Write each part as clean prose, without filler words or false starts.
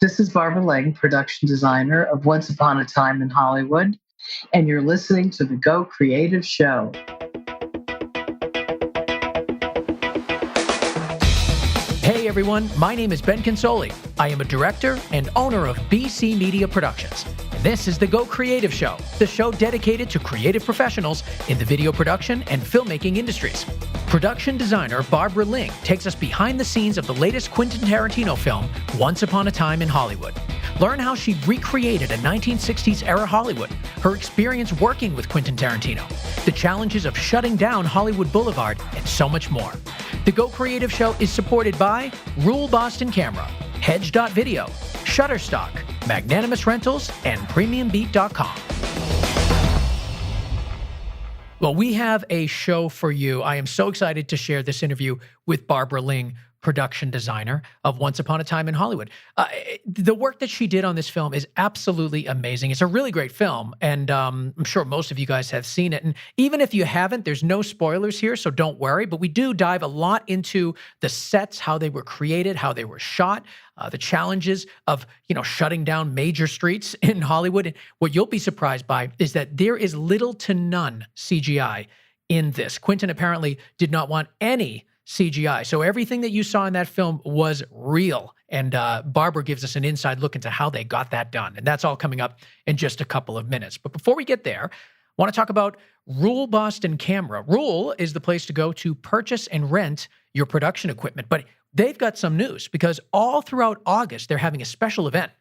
This is Barbara Ling, production designer of Once Upon a Time in Hollywood, and you're listening to the Go Creative Show. Hey everyone, my name is Ben Consoli. I am a director and owner of BC Media Productions. And this is the Go Creative Show, the show dedicated to creative professionals in the video production and filmmaking industries. Production designer Barbara Ling takes us behind the scenes of the latest Quentin Tarantino film, Once Upon a Time in Hollywood. Learn how she recreated a 1960s era Hollywood, her experience working with Quentin Tarantino, the challenges of shutting down Hollywood Boulevard, and so much more. The Go Creative Show is supported by Rule Boston Camera, Hedge.video, Shutterstock, Magnanimous Rentals, and PremiumBeat.com. Well, we have a show for you. I am so excited to share this interview with Barbara Ling, production designer of Once Upon a Time in Hollywood. The work that she did on this film is absolutely amazing. It's a really great film, and I'm sure most of you guys have seen it. And even if you haven't, there's no spoilers here, so don't worry. But we do dive a lot into the sets, how they were created, how they were shot, the challenges of shutting down major streets in Hollywood. And what you'll be surprised by is that there is little to none CGI in this. Quentin apparently did not want any CGI. So everything that you saw in that film was real. And Barbara gives us an inside look into how they got that done. And that's all coming up in just a couple of minutes. But before we get there, I want to talk about Rule Boston Camera. Rule is the place to go to purchase and rent your production equipment. But they've got some news because all throughout August, they're having a special event.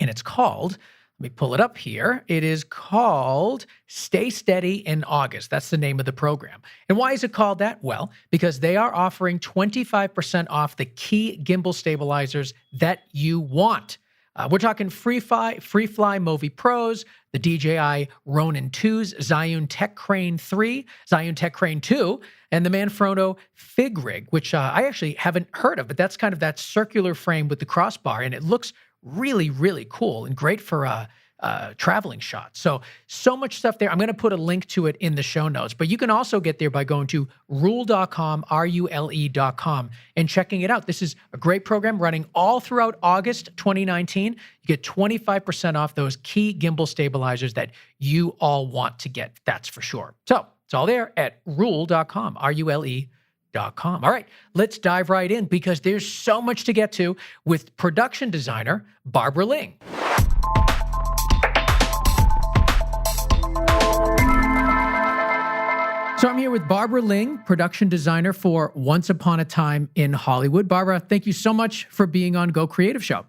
And it's called, let me pull it up here. It is called Stay Steady in August. That's the name of the program. And why is it called that? Well, because they are offering 25% off the key gimbal stabilizers that you want. We're talking Freefly Movi Pros, the DJI Ronin 2s, Zhiyun Tech Crane 3, Zhiyun Tech Crane 2, and the Manfrotto Fig Rig, which I actually haven't heard of, but that's kind of that circular frame with the crossbar, and it looks really, really cool and great for traveling shots. So much stuff there. I'm going to put a link to it in the show notes, but you can also get there by going to rule.com, RULE.com, and checking it out. This is a great program running all throughout August 2019. You get 25% off those key gimbal stabilizers that you all want to get. That's for sure. So it's all there at rule.com, RULE.com. All right, let's dive right in because there's so much to get to with production designer Barbara Ling. So I'm here with Barbara Ling, production designer for Once Upon a Time in Hollywood. Barbara, thank you so much for being on Go Creative Show.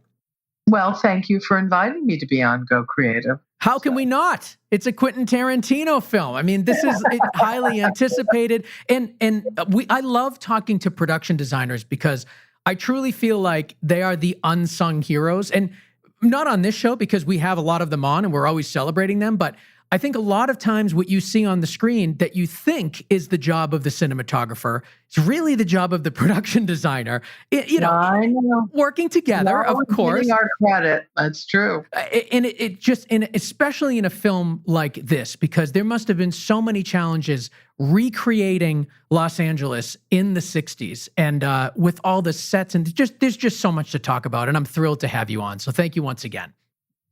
Well, thank you for inviting me to be on Go Creative. How can we not? It's a Quentin Tarantino film. I mean, this is highly anticipated. And I love talking to production designers because I truly feel like they are the unsung heroes. And not on this show because we have a lot of them on and we're always celebrating them, but I think a lot of times what you see on the screen that you think is the job of the cinematographer is really the job of the production designer. I know. Working together, of course. Getting our credit. That's true. And especially in a film like this, because there must have been so many challenges recreating Los Angeles in the 60s and with all the sets and there's just so much to talk about. And I'm thrilled to have you on. So thank you once again.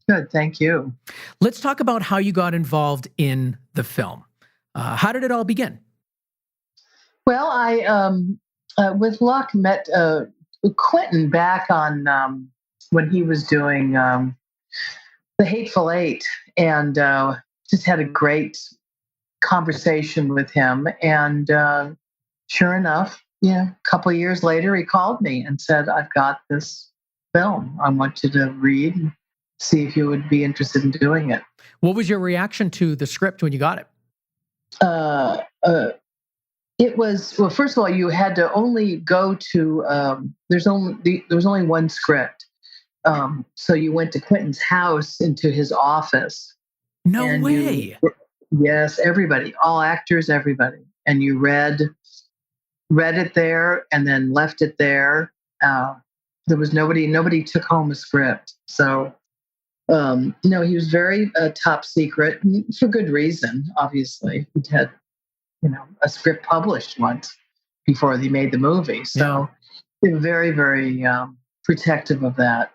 Good, thank you. Let's talk about how you got involved in the film. How did it all begin? Well, I, with luck, met Quentin back on when he was doing The Hateful Eight, and just had a great conversation with him. And sure enough, a couple of years later, he called me and said, "I've got this film. I want you to read and see if you would be interested in doing it." What was your reaction to the script when you got it? It was, well, first of all, you had to only go to, there was only one script. So you went to Quentin's house into his office. No way. Yes, everybody, all actors, everybody. And you read it there and then left it there. There was nobody took home a script. So, no, he was very top secret for good reason. Obviously, he'd had, a script published once before they made the movie. So they were very, very protective of that.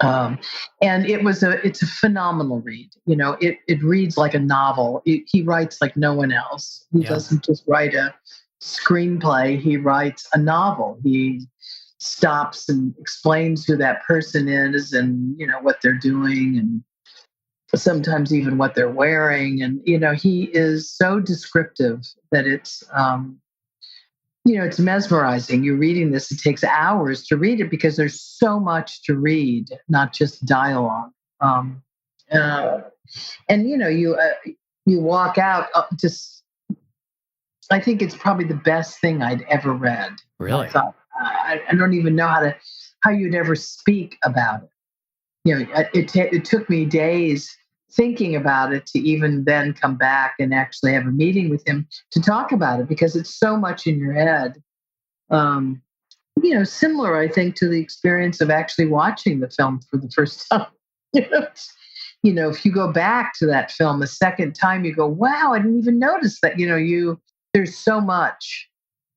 Um, and it's a phenomenal read. It reads like a novel. He writes like no one else. He Yeah. doesn't just write a screenplay. He writes a novel. He stops and explains who that person is, and what they're doing, and sometimes even what they're wearing. And he is so descriptive that it's mesmerizing. You're reading this, it takes hours to read it because there's so much to read, not just dialogue. Um, uh, and you walk out just. I think it's probably the best thing I'd ever read. Really? I thought I don't even know how you'd ever speak about it. It took me days thinking about it to even then come back and actually have a meeting with him to talk about it, because it's so much in your head. Um, Similar, I think, to the experience of actually watching the film for the first time. If you go back to that film the second time, you go, wow, I didn't even notice that. There's so much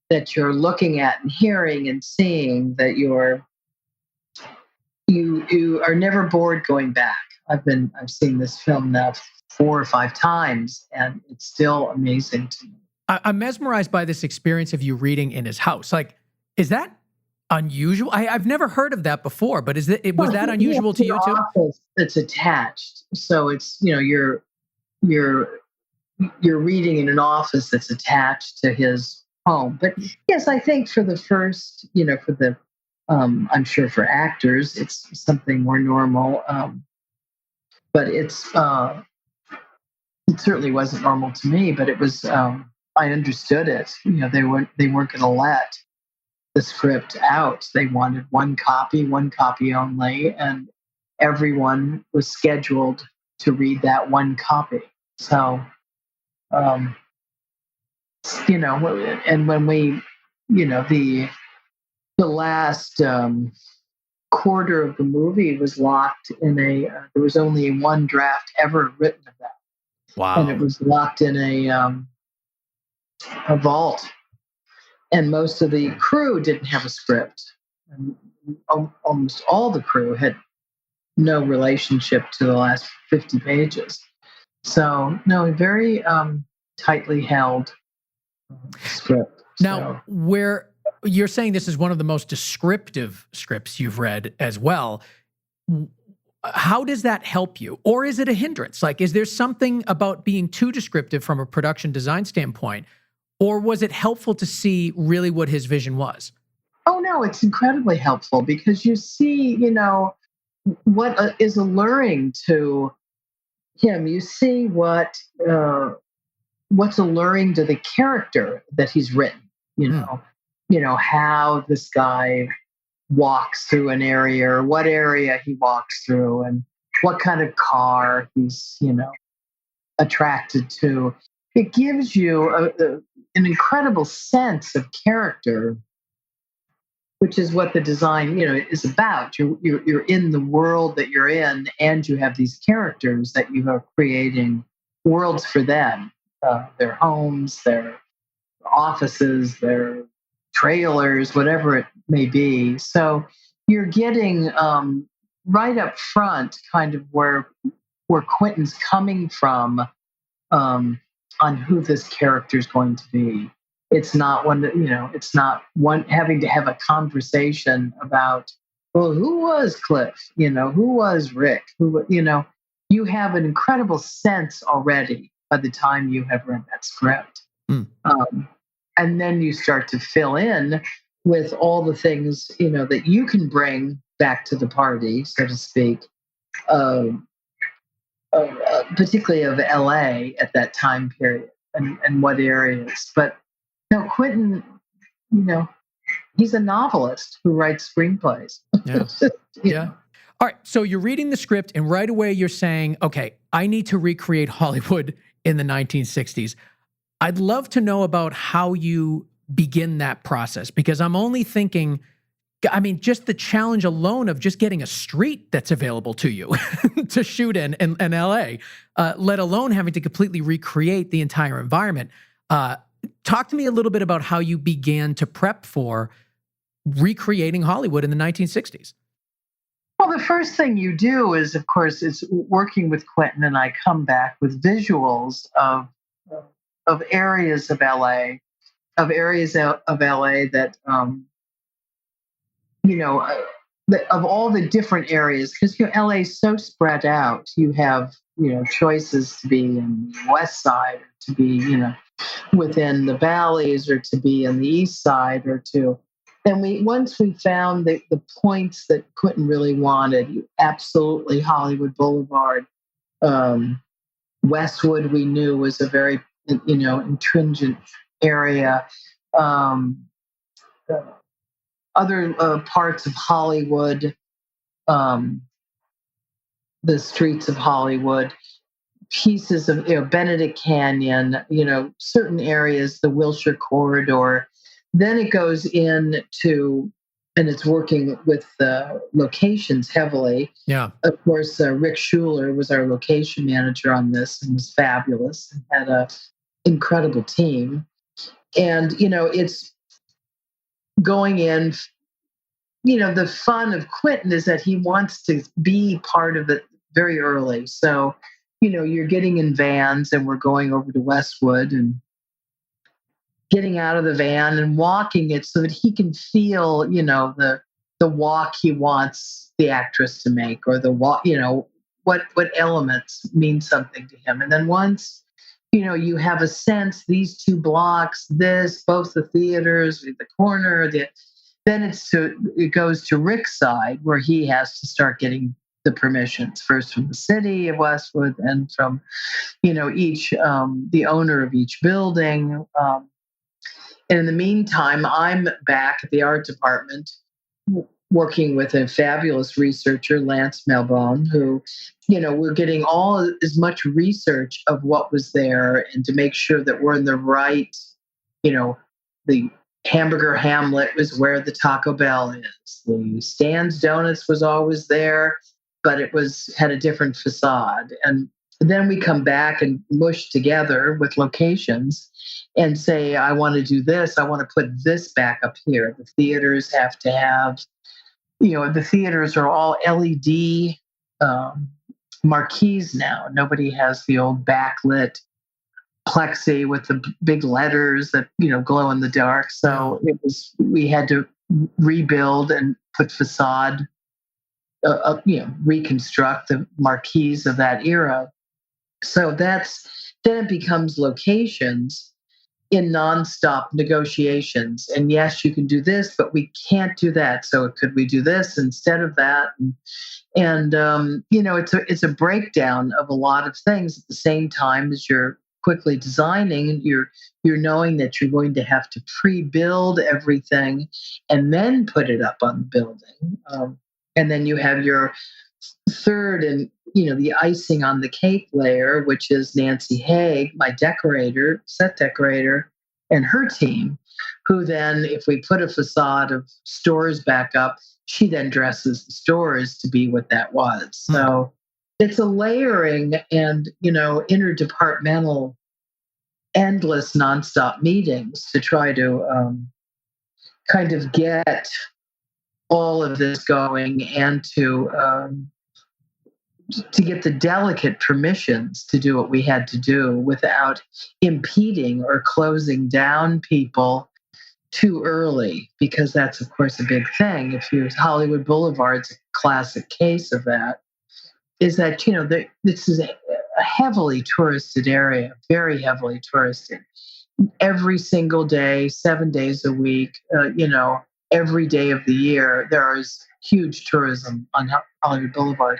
that you're looking at and hearing and seeing that you are never bored going back. I've seen this film now 4 or 5 times, and it's still amazing to me. I'm mesmerized by this experience of you reading in his house. Like, is that unusual? I've never heard of that before, but was that unusual to you too? Office that's attached, so it's you're reading in an office that's attached to his home. But yes, I think for the first, for the I'm sure for actors, it's something more normal. But it certainly wasn't normal to me. But it was. I understood it. They weren't going to let the script out. They wanted one copy only, and everyone was scheduled to read that one copy. So, and when we, the last quarter of the movie was locked in there was only one draft ever written of that. Wow. And it was locked in a vault. And most of the crew didn't have a script. And almost all the crew had no relationship to the last 50 pages. So, no, very tightly held script. Now, where you're saying this is one of the most descriptive scripts you've read as well, how does that help you? Or is it a hindrance? Like, is there something about being too descriptive from a production design standpoint? Or was it helpful to see really what his vision was? Oh, no, it's incredibly helpful because you see, what is alluring to him. You see what's alluring to the character that he's written, how this guy walks through an area or what area he walks through and what kind of car he's, attracted to. It gives you an incredible sense of character, which is what the design, is about. You're in the world that you're in, and you have these characters that you are creating worlds for them, their homes, their offices, their trailers, whatever it may be. So you're getting right up front, kind of where Quentin's coming from. On who this character is going to be. It's not it's not one having to have a conversation about, well, who was Cliff? Who was Rick? You have an incredible sense already by the time you have read that script. And then you start to fill in with all the things, that you can bring back to the party, so to speak. Particularly of LA at that time period and what areas. But Quentin, he's a novelist who writes screenplays. Yeah. Yeah. All right. So you're reading the script and right away you're saying, okay, I need to recreate Hollywood in the 1960s. I'd love to know about how you begin that process, because I'm only thinking, just the challenge alone of just getting a street that's available to you to shoot in LA, let alone having to completely recreate the entire environment. Talk to me a little bit about how you began to prep for recreating Hollywood in the 1960s. Well, the first thing you do is, of course, it's working with Quentin, and I come back with visuals of areas of LA, of LA that you know, of all the different areas, because LA is so spread out. You have choices to be in the West Side, to be within the valleys, or to be on the East Side, or to. And once we found the points that Quentin really wanted, absolutely Hollywood Boulevard, Westwood, we knew was a very intringent area. Um, Other parts of Hollywood, the streets of Hollywood, pieces of Benedict Canyon, certain areas, the Wilshire Corridor. Then it goes into, and it's working with the locations heavily. Yeah. Of course, Rick Schuler was our location manager on this and was fabulous and had an incredible team. And, it's going in, the fun of Quentin is that he wants to be part of it very early. So, you're getting in vans and we're going over to Westwood and getting out of the van and walking it so that he can feel, the walk he wants the actress to make, or the walk, what elements mean something to him. And then once, you have a sense, these two blocks, both the theaters, the corner, then it goes to Rick's side, where he has to start getting the permissions, first from the city of Westwood and from, each, the owner of each building. And in the meantime, I'm back at the art department working with a fabulous researcher, Lance Melbone, who, we're getting as much research of what was there, and to make sure that we're in the right, the Hamburger Hamlet was where the Taco Bell is. The Stan's Donuts was always there, but it had a different facade. And then we come back and mush together with locations and say, I want to do this. I want to put this back up here. The theaters have to have, the theaters are all LED marquees now. Nobody has the old backlit plexi with the big letters that glow in the dark. So we had to rebuild and put facade, reconstruct the marquees of that era. So then it becomes locations in nonstop negotiations. And yes, you can do this, but we can't do that. So could we do this instead of that? And it's a breakdown of a lot of things at the same time as you're quickly designing, and you're knowing that you're going to have to pre-build everything and then put it up on the building. And then you have your third and the icing on the cake layer, which is Nancy Haig, my set decorator, and her team, who then, if we put a facade of stores back up, she then dresses the stores to be what that was. So it's a layering and, interdepartmental, endless nonstop meetings to try to kind of get all of this going, and to get the delicate permissions to do what we had to do without impeding or closing down people too early, because that's, of course, a big thing. If you're Hollywood Boulevard's a classic case of that, is that, this is a heavily touristed area, very heavily touristed. Every single day, 7 days a week, every day of the year, there is huge tourism on Hollywood Boulevard.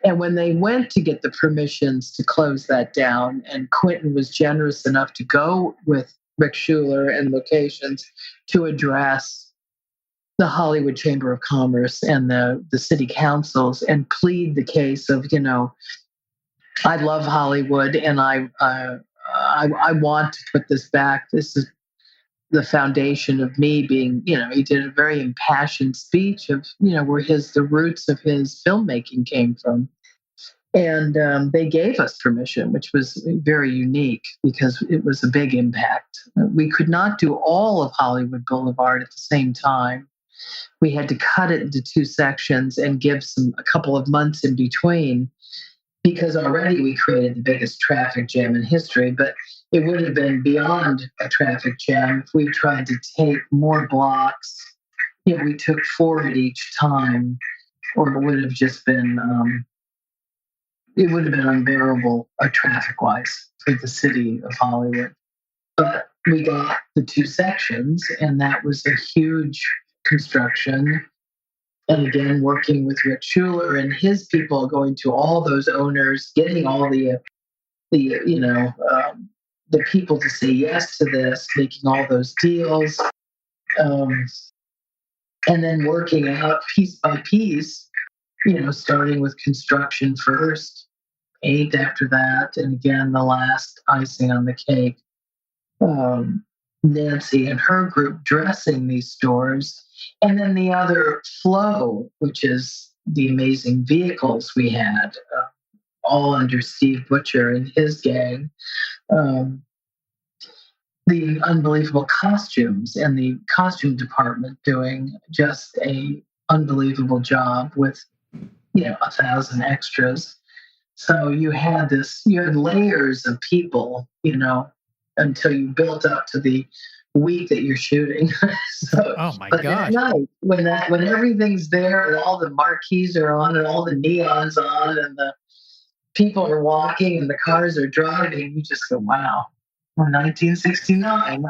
And when they went to get the permissions to close that down, and Quentin was generous enough to go with Rick Schuler and locations to address the Hollywood Chamber of Commerce and the city councils and plead the case of, I love Hollywood and I want to put this back. This is the foundation of me being, he did a very impassioned speech of, where the roots of his filmmaking came from. And they gave us permission, which was very unique because it was a big impact. We could not do all of Hollywood Boulevard at the same time. we had to cut it into two sections and give a couple of months in between, because already we created the biggest traffic jam in history. But it would have been beyond a traffic jam if we tried to take more blocks. We took 4 at each time, or it would have just been it would have been unbearable traffic-wise for the city of Hollywood. But we got the two sections, and that was a huge construction. And again, working with Rick Schuler and his people, going to all those owners, getting all the people to say yes to this, making all those deals, and then working out piece by piece. Starting with construction first, paint after that, and again, the last icing on the cake. Nancy and her group dressing these stores, and then the other flow, which is the amazing vehicles we had, all under Steve Butcher and his gang. The unbelievable costumes, and the costume department doing just a unbelievable job with 1,000 extras. So you had layers of people, until you built up to the week that you're shooting. Oh my God! At night, when everything's there, and all the marquees are on, and all the neons on, and the people are walking, and the cars are driving, you just go, "Wow, 1969."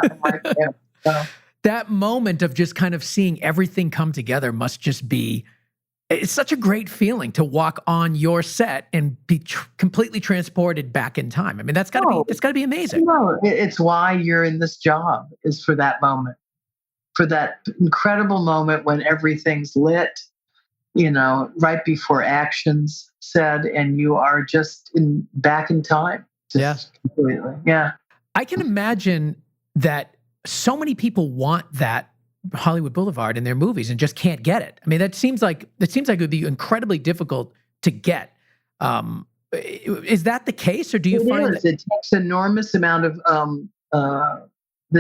So, that moment of just kind of seeing everything come together must just be. It's such a great feeling to walk on your set and be completely transported back in time. I mean, that's got to be amazing. No, it's why you're in this job, is for that moment, for that incredible moment when everything's lit, right before action's said, and you are just back in time. Completely. Yeah. I can imagine that so many people want that Hollywood Boulevard in their movies and just can't get it. I mean, that seems like it would be incredibly difficult to get. Is that the case, or do you find that it takes enormous amount of the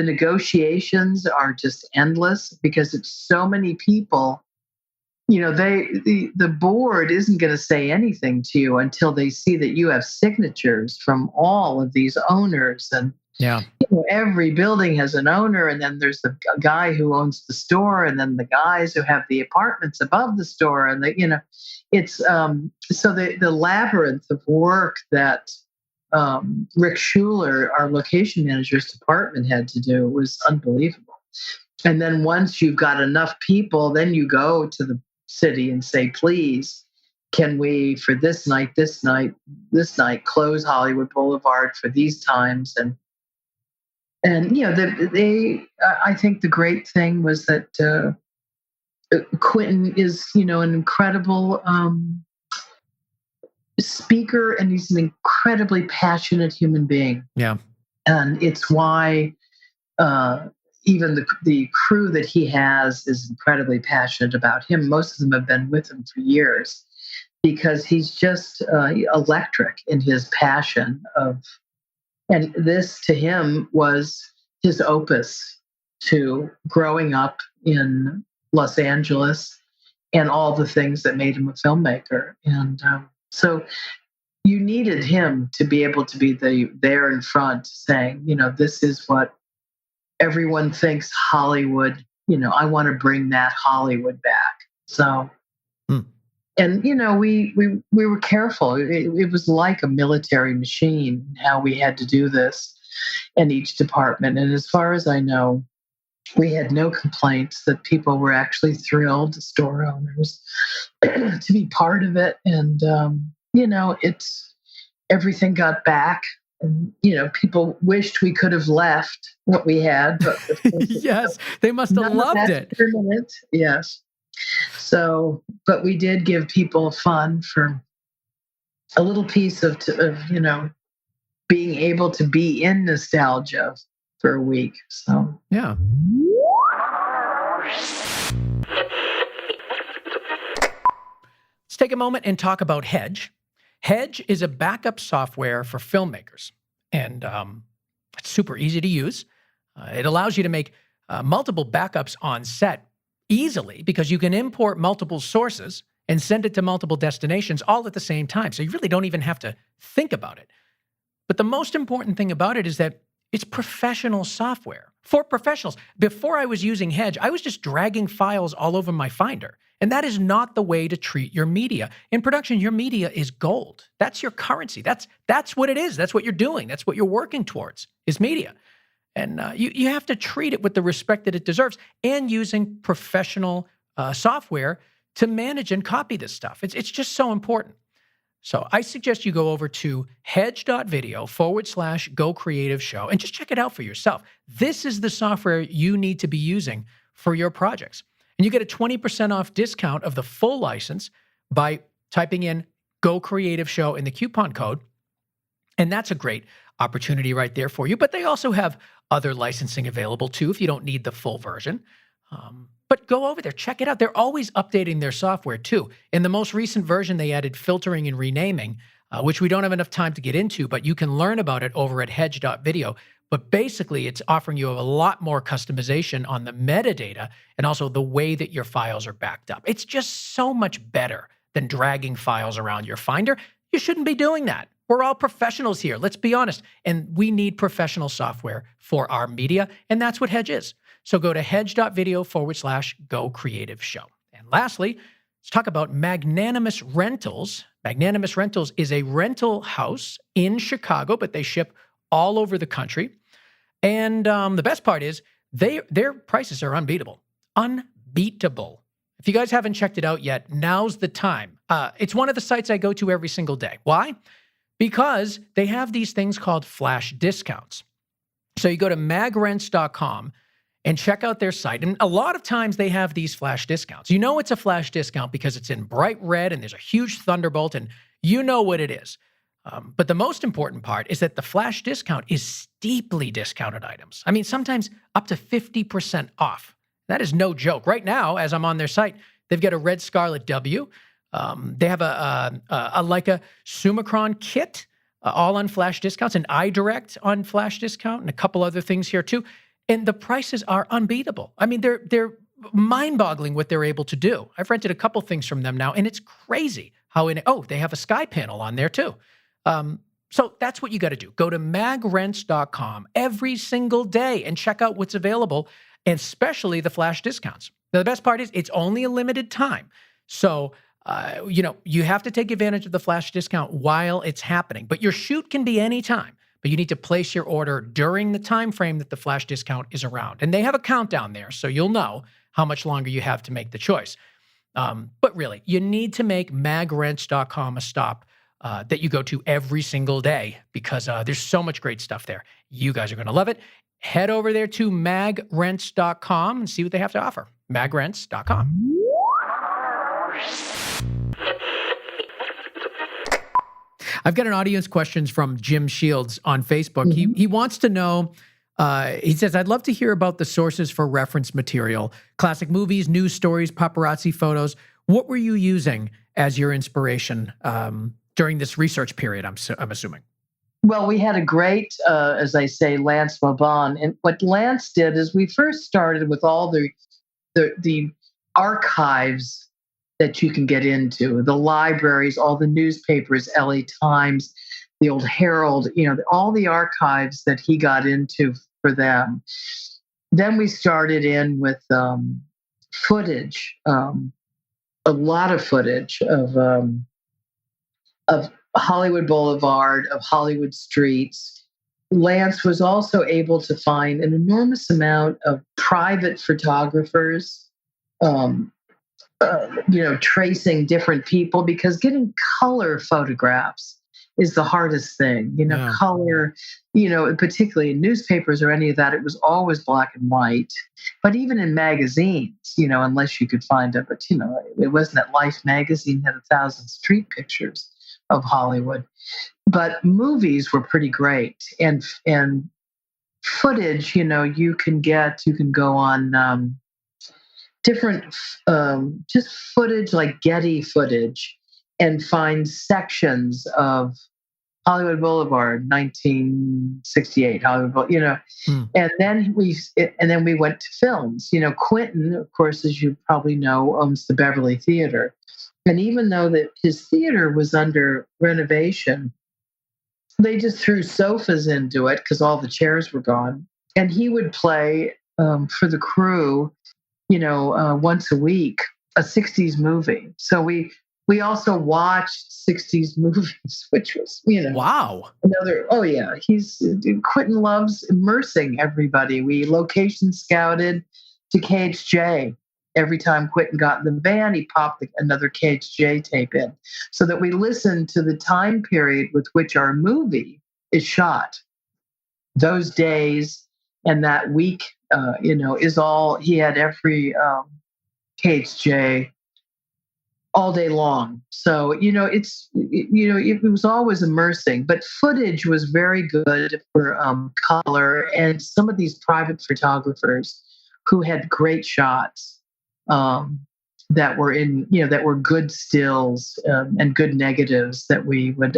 negotiations are just endless, because it's so many people. The board isn't going to say anything to you until they see that you have signatures from all of these owners. And every building has an owner, and then there's the guy who owns the store, and then the guys who have the apartments above the store, and it's so the labyrinth of work that Rick Schuler, our location manager's department, had to do was unbelievable. And then once you've got enough people, then you go to the city and say, please, can we, for this night, close Hollywood Boulevard for these times? And I think the great thing was that Quentin is, an incredible speaker, and he's an incredibly passionate human being. Yeah. And it's why even the crew that he has is incredibly passionate about him. Most of them have been with him for years, because he's just electric in his passion and this to him was his opus to growing up in Los Angeles and all the things that made him a filmmaker. And so you needed him to be able to be there in front saying, this is what everyone thinks Hollywood, I want to bring that Hollywood back. So, and, we were careful. It was like a military machine, how we had to do this in each department. And as far as I know, we had no complaints, that people were actually thrilled, store owners, to be part of it. And, everything got back. And, people wished we could have left what we had. But yes, they must have loved it. Permanent. Yes. So, but we did give people fun for a little piece of being able to be in nostalgia for a week. So, yeah. Let's take a moment and talk about Hedge. Hedge is a backup software for filmmakers, and it's super easy to use. It allows you to make multiple backups on set easily because you can import multiple sources and send it to multiple destinations all at the same time. So you really don't even have to think about it. But the most important thing about it is that it's professional software for professionals. Before I was using Hedge, I was just dragging files all over my Finder. And that is not the way to treat your media. In production, your media is gold. That's your currency. That's what it is. That's what you're doing. That's what you're working towards is media. And you have to treat it with the respect that it deserves and using professional software to manage and copy this stuff. It's just so important. So I suggest you go over to hedge.video/Go Creative Show and just check it out for yourself. This is the software you need to be using for your projects. And you get a 20% off discount of the full license by typing in Go Creative Show in the coupon code. And that's a great opportunity right there for you. But they also have other licensing available too if you don't need the full version. But go over there, check it out. They're always updating their software too. In the most recent version, they added filtering and renaming, which we don't have enough time to get into, but you can learn about it over at hedge.video. But basically, it's offering you a lot more customization on the metadata and also the way that your files are backed up. It's just so much better than dragging files around your Finder. You shouldn't be doing that. We're all professionals here, let's be honest. And we need professional software for our media, and that's what Hedge is. So go to hedge.video/Go Creative Show. And lastly, let's talk about Magnanimous Rentals. Magnanimous Rentals is a rental house in Chicago, but they ship all over the country. And the best part is their prices are unbeatable. Unbeatable. If you guys haven't checked it out yet, now's the time. It's one of the sites I go to every single day. Why? Because they have these things called flash discounts. So you go to magrents.com and check out their site. And a lot of times they have these flash discounts. You know it's a flash discount because it's in bright red and there's a huge thunderbolt and you know what it is. But the most important part is that the flash discount is steeply discounted items. I mean, sometimes up to 50% off. That is no joke. Right now, as I'm on their site, they've got a Red Scarlet W. They have a Leica Summicron kit, all on flash discounts, an iDirect on flash discount, and a couple other things here too. And the prices are unbeatable. I mean, they're mind-boggling what they're able to do. I've rented a couple things from them now, and it's crazy how they have a sky panel on there too. So that's what you got to do. Go to magrents.com every single day and check out what's available, and especially the flash discounts. Now, the best part is it's only a limited time. So, you have to take advantage of the flash discount while it's happening. But your shoot can be any time. But you need to place your order during the time frame that the flash discount is around. And they have a countdown there, so you'll know how much longer you have to make the choice. But really, you need to make magrents.com a stop that you go to every single day because there's so much great stuff there. You guys are going to love it. Head over there to magrents.com and see what they have to offer. magrents.com. I've got an audience questions from Jim Shields on Facebook. Mm-hmm. He wants to know, he says, I'd love to hear about the sources for reference material, classic movies, news stories, paparazzi photos. What were you using as your inspiration during this research period, I'm assuming? Well, we had a great, as I say, Lance Mabon. And what Lance did is we first started with all the archives that you can get into, the libraries, all the newspapers, LA Times, the old Herald, all the archives that he got into for them. Then we started in with footage, a lot of footage of Hollywood Boulevard, of Hollywood streets. Lance was also able to find an enormous amount of private photographers, tracing different people, because getting color photographs is the hardest thing. Yeah. Color, particularly in newspapers or any of that, it was always black and white. But even in magazines, unless you could find it, but it wasn't that Life magazine had 1,000 street pictures of Hollywood. But movies were pretty great, and footage, you can go on different, just footage like Getty footage, and find sections of Hollywood Boulevard, 1968, Hmm. and then we went to films. Quentin, of course, as you probably know, owns the Beverly Theater. And even though that his theater was under renovation, they just threw sofas into it because all the chairs were gone. And he would play for the crew, once a week, a 60s movie. So we also watched 60s movies, which was, Wow. another, oh yeah, Quentin loves immersing everybody. We location scouted to KHJ. Every time Quentin got in the van, he popped another KHJ tape in so that we listened to the time period with which our movie is shot. Those days and that week, is all he had every KHJ all day long. So, it was always immersing, but footage was very good for color. And some of these private photographers who had great shots that were that were good stills and good negatives that we would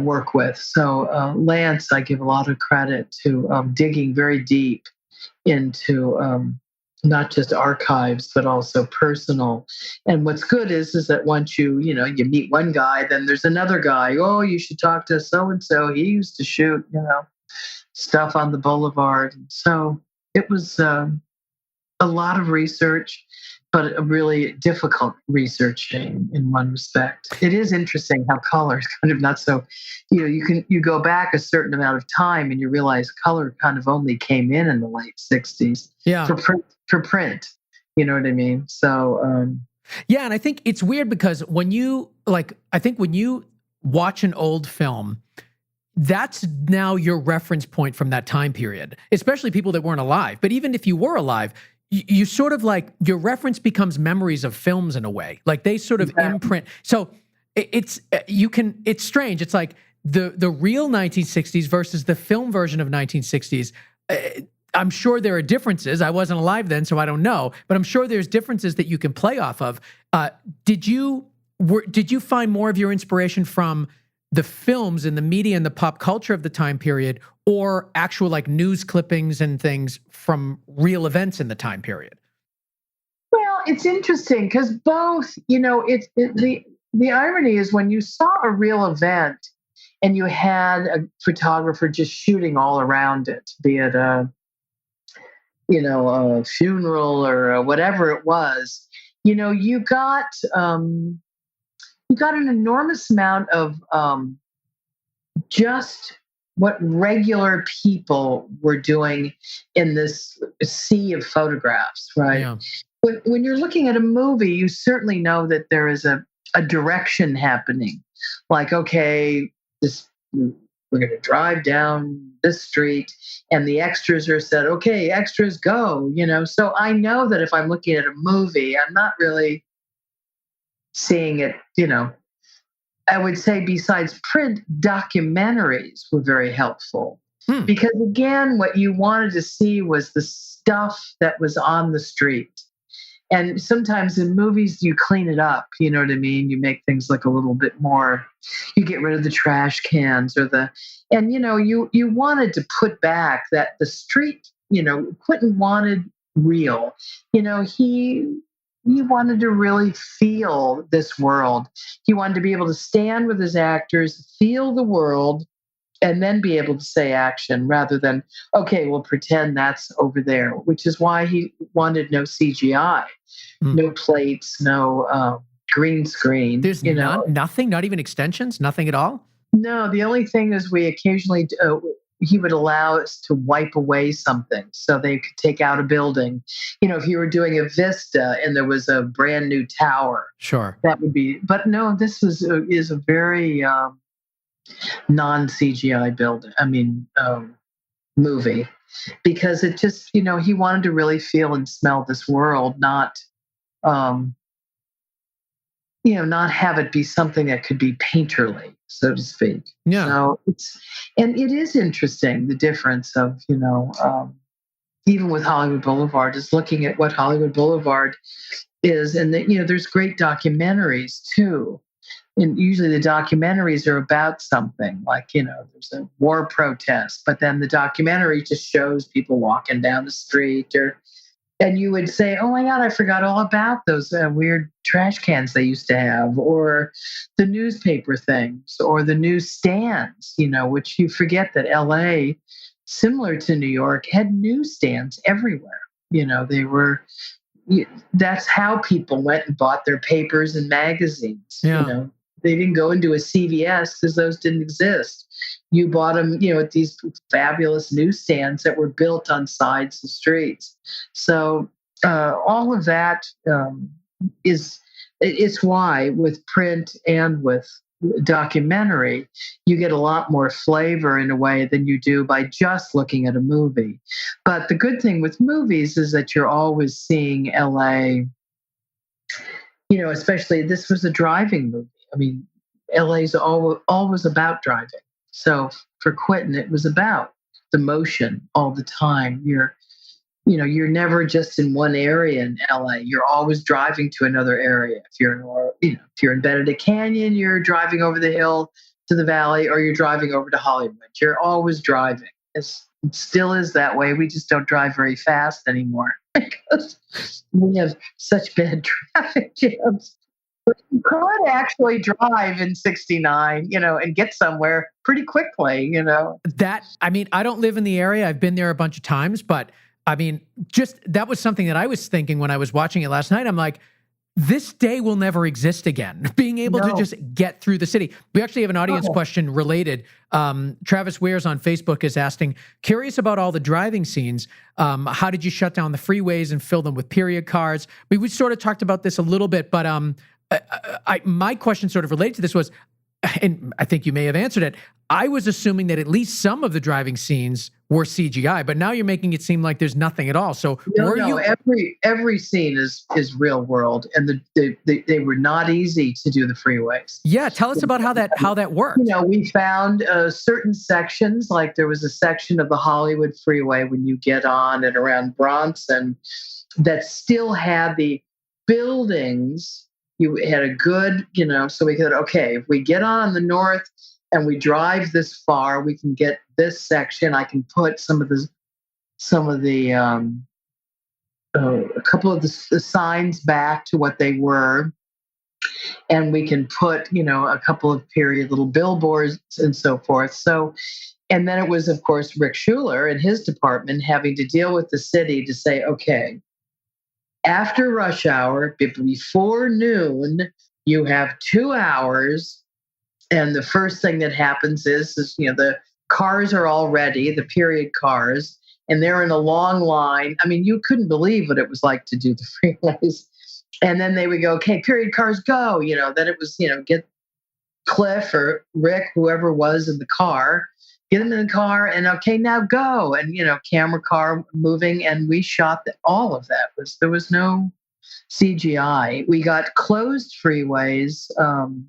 work with. So Lance, I give a lot of credit to digging very deep into not just archives, but also personal. And what's good is that once you meet one guy, then there's another guy. Oh, you should talk to so-and-so. He used to shoot, stuff on the boulevard. So it was a lot of research, but a really difficult researching in one respect. It is interesting how color is kind of not so, you go back a certain amount of time and you realize color kind of only came in the late 60s. Yeah. For print, you know what I mean? So, yeah. And I think it's weird because when you watch an old film, that's now your reference point from that time period, especially people that weren't alive. But even if you were alive, you sort of like your reference becomes memories of films in a way. Like they sort of imprint. So it's strange. It's like the real 1960s versus the film version of 1960s. I'm sure there are differences. I wasn't alive then, so I don't know. But I'm sure there's differences that you can play off of. Did you find more of your inspiration from the films and the media and the pop culture of the time period, or actual like news clippings and things from real events in the time period? Well, it's interesting because both. The irony is when you saw a real event and you had a photographer just shooting all around it, be it a funeral or whatever it was, you got an enormous amount of just what regular people were doing in this sea of photographs, right? Yeah. When you're looking at a movie, you certainly know that there is a direction happening. Like, okay, we're going to drive down this street and the extras are said, okay, extras go, So I know that if I'm looking at a movie, I'm not really seeing it, I would say besides print, documentaries were very helpful. Because again, what you wanted to see was the stuff that was on the street. And sometimes in movies, you clean it up. You know what I mean? You make things like a little bit more, you get rid of the trash cans and you wanted to put back that the street, Quentin wanted real. He wanted to really feel this world. He wanted to be able to stand with his actors, feel the world, and then be able to say action rather than, okay, we'll pretend that's over there, which is why he wanted no CGI, no plates, no green screen. There's nothing, not even extensions, nothing at all? No, the only thing is we occasionally, he would allow us to wipe away something so they could take out a building. If you were doing a vista and there was a brand new tower, sure, that would be. But no, this is a very non-CGI movie, because it just he wanted to really feel and smell this world, not not have it be something that could be painterly, so to speak. Yeah. So it is interesting, the difference of, even with Hollywood Boulevard, is looking at what Hollywood Boulevard is. And there's great documentaries too. and usually the documentaries are about something like, there's a war protest, but then the documentary just shows people walking down the street, and you would say, oh my God, I forgot all about those weird trash cans they used to have, or the newspaper things, or the newsstands, which you forget that LA, similar to New York, had newsstands everywhere. They were, that's how people went and bought their papers and magazines. Yeah. They didn't go into a CVS because those didn't exist. You bought them, at these fabulous newsstands that were built on sides of streets. So all of that it's why with print and with documentary, you get a lot more flavor in a way than you do by just looking at a movie. But the good thing with movies is that you're always seeing LA, especially this was a driving movie. I mean, LA's always about driving. So for Quentin, it was about the motion all the time. You're never just in one area in LA. You're always driving to another area. If you're in Benedict Canyon, you're driving over the hill to the valley, or you're driving over to Hollywood. You're always driving. It still is that way. We just don't drive very fast anymore because we have such bad traffic jams. But you could actually drive in 69, and get somewhere pretty quickly, I don't live in the area. I've been there a bunch of times, but I mean, just that was something that I was thinking when I was watching it last night. I'm like, this day will never exist again. Being able to just get through the city. We actually have an audience question related. Travis Wares on Facebook is asking, curious about all the driving scenes. How did you shut down the freeways and fill them with period cars? We sort of talked about this a little bit, but my question sort of related to this was, and I think you may have answered it, I was assuming that at least some of the driving scenes were CGI, but now you're making it seem like there's nothing at all. So every scene is real world, and they were not easy to do the freeways. Yeah, tell us about how that worked. We found certain sections, like there was a section of the Hollywood Freeway when you get on and around Bronson that still had the buildings. You had a good, so we could, okay, if we get on the north and we drive this far, we can get this section. I can put a couple of the signs back to what they were. And we can put, a couple of period little billboards and so forth. So, and then it was, of course, Rick Schuler and his department having to deal with the city to say, okay, after rush hour, before noon, you have 2 hours. And the first thing that happens is the cars are all ready, the period cars, and they're in a long line. I mean, you couldn't believe what it was like to do the freeways. And then they would go, okay, period cars, go. Then it was, get Cliff or Rick, whoever was in the car, get them in the car, and okay, now go. And, camera car moving. And we shot all of that. There was no CGI. We got closed freeways on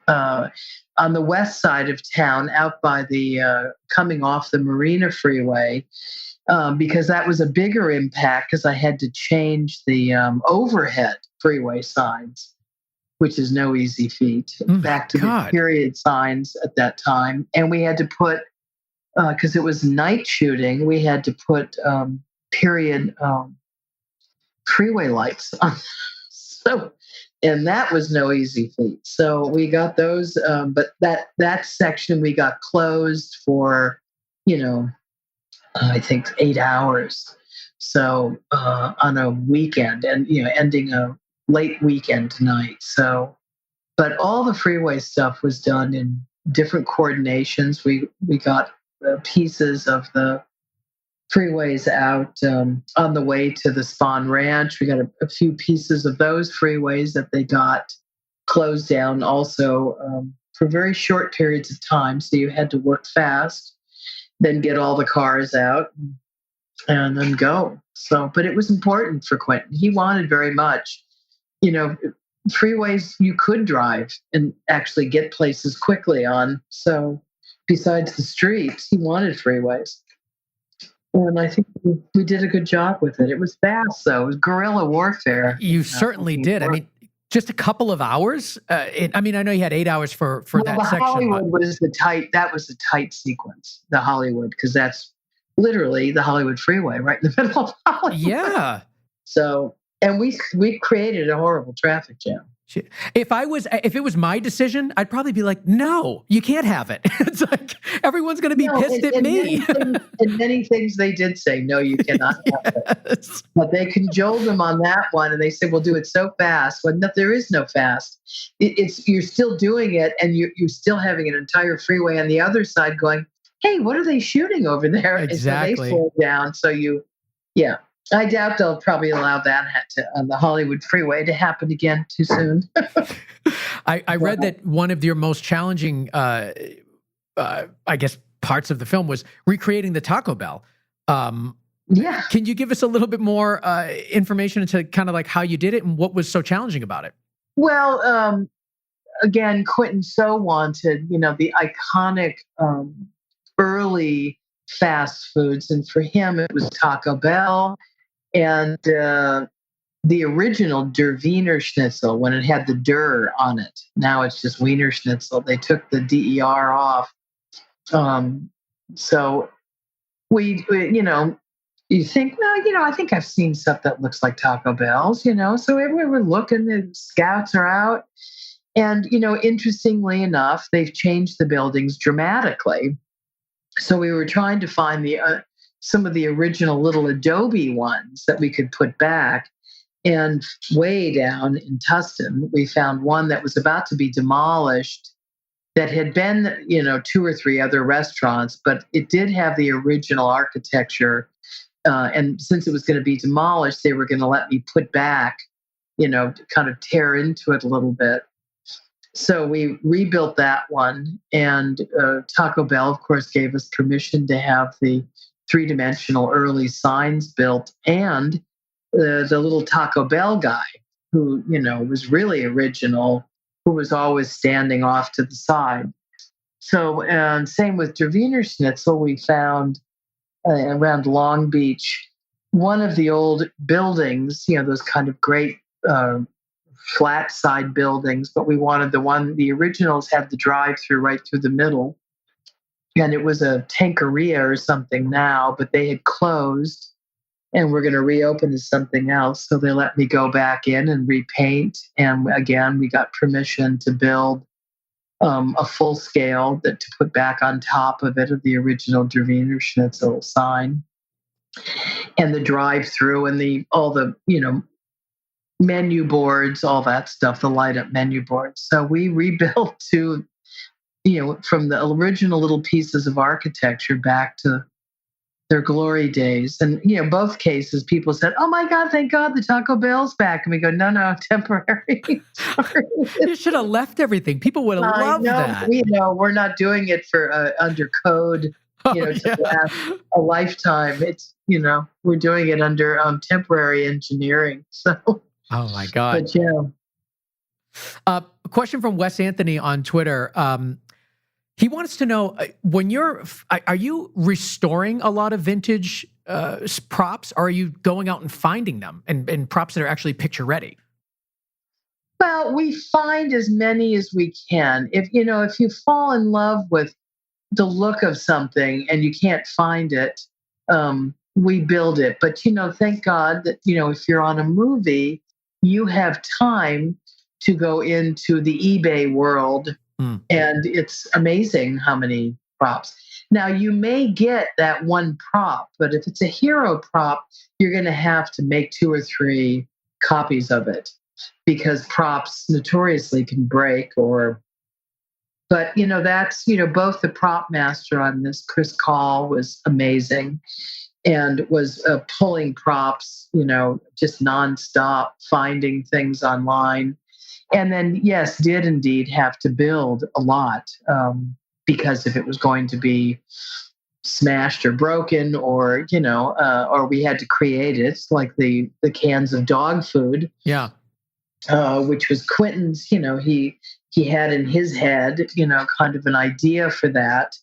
the west side of town, out by the coming off the Marina Freeway, because that was a bigger impact because I had to change the overhead freeway signs, which is no easy feat, back to the period signs at that time. And we had to put, because it was night shooting, we had to put period freeway lights on. And that was no easy feat. So we got those, but that section we got closed for, I think 8 hours. So on a weekend, and ending a late weekend night. So, but all the freeway stuff was done in different coordinations. We got pieces of the freeways out on the way to the Spawn Ranch. We got a few pieces of those freeways that they got closed down also for very short periods of time. So you had to work fast, then get all the cars out and then go. So, but it was important for Quentin. He wanted very much, freeways you could drive and actually get places quickly on. So besides the streets, he wanted freeways. And I think we did a good job with it. It was fast, though. It was guerrilla warfare. You certainly did. I mean, Just a couple of hours? I mean, I know you had 8 hours for that the section. Hollywood was that was the tight sequence, the Hollywood, because that's literally the Hollywood Freeway right in the middle of Hollywood. Yeah. So, and we created a horrible traffic jam. If it was my decision, I'd probably be like, no, you can't have it. It's like, everyone's going to be pissed at me. And many things they did say, no, you cannot have it. But they cajoled them on that one. And they said, we'll do it so fast. Well, no, there is no fast. You're still doing it. And you're still having an entire freeway on the other side going, hey, what are they shooting over there? Exactly. And so they slow down. So yeah. I doubt they'll probably allow that on the Hollywood Freeway to happen again too soon. I read that one of your most challenging, I guess, parts of the film was recreating the Taco Bell. Yeah. Can you give us a little bit more information into kind of like how you did it and what was so challenging about it? Well, again, Quentin so wanted, the iconic early fast foods. And for him, it was Taco Bell. And the original Der Wiener Schnitzel, when it had the Der on it, now it's just Wiener Schnitzel. They took the DER off. So we you think, well, I think I've seen stuff that looks like Taco Bell's, So we were looking, the scouts are out. And, interestingly enough, they've changed the buildings dramatically. So we were trying to find some of the original little adobe ones that we could put back. And way down in Tustin, we found one that was about to be demolished that had been, 2 or 3 other restaurants, but it did have the original architecture. And since it was going to be demolished, they were going to let me put back, to kind of tear into it a little bit. So we rebuilt that one, and Taco Bell, of course, gave us permission to have the 3-dimensional early signs built, and the little Taco Bell guy who, was really original, who was always standing off to the side. So, and same with Der Wiener Schnitzel, we found around Long Beach, one of the old buildings, those kind of great flat side buildings, but we wanted the originals had the drive-through right through the middle. And it was a Tankeria or something now, but they had closed and we're going to reopen as something else. So they let me go back in and repaint. And again, we got permission to build a full scale to put back on top of it of the original Der Wiener Schnitzel sign. And the drive-through and all the menu boards, all that stuff, the light up menu boards. So we rebuilt to, from the original little pieces of architecture back to their glory days. And, both cases, people said, oh my God, thank God the Taco Bell's back. And we go, no, temporary. You should have left everything. People would have loved that. We're not doing it for under code, to last a lifetime. It's, we're doing it under temporary engineering. So. Oh my God. But yeah. A question from Wes Anthony on Twitter. He wants to know, are you restoring a lot of vintage props, or are you going out and finding them and props that are actually picture ready? Well, we find as many as we can. If you fall in love with the look of something and you can't find it, we build it. But, thank God that, if you're on a movie, you have time to go into the eBay world. And it's amazing how many props. Now, you may get that one prop, but if it's a hero prop, you're going to have to make 2 or 3 copies of it because props notoriously can break but, that's, both the prop master on this, Chris Call, was amazing and was pulling props, just nonstop, finding things online. And then, yes, did indeed have to build a lot because if it was going to be smashed or broken or we had to create it, like the cans of dog food. Yeah. Which was Quentin's, he had in his head, kind of an idea for that